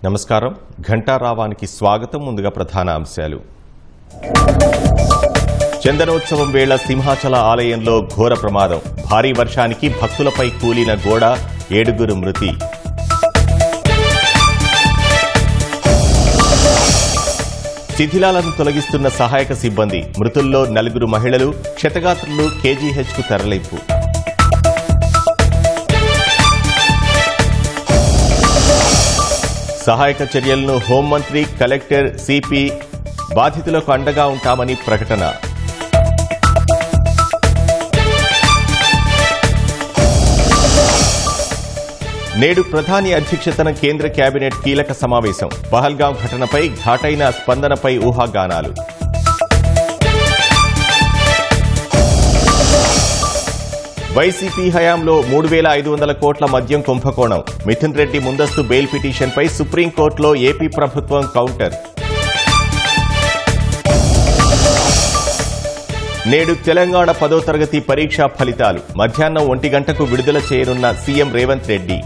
నమస్కారం. ఘంటారావానికి స్వాగతం. ముందుగా ప్రధాన అంశాలు. చందనోత్సవం వేళ సింహాచల ఆలయంలో ఘోర ప్రమాదం. భారీ వర్షానికి భక్తులపై కూలిన గోడ, 7 మృతి. శిథిలాలను తొలగిస్తున్న సహాయక సిబ్బంది. మృతుల్లో 4 మహిళలు, క్షతగాత్రులు కేజీహెచ్కు తరలింపు. సహాయక చర్యలను హోంమంత్రి, కలెక్టర్, సిపి బాధితులకు అండగా ఉంటామని ప్రకటన. నేడు ప్రధాని అధ్యక్షతన కేంద్ర కేబినెట్ కీలక సమావేశం. పహల్గాం ఘటనపై ఘాటైన స్పందనపై ఊహాగానాలు. వైసీపీ హయాంలో 3,500 కోట్ల మద్యం కుంభకోణం. మిథున్ రెడ్డి ముందస్తు బెయిల్ పిటిషన్పై సుప్రీంకోర్టులో ఏపీ ప్రభుత్వం కౌంటర్. నేడు తెలంగాణ 10వ తరగతి పరీక్షా ఫలితాలు. మధ్యాహ్నం 1 గంటకు విడుదల చేయనున్న సీఎం రేవంత్ రెడ్డి.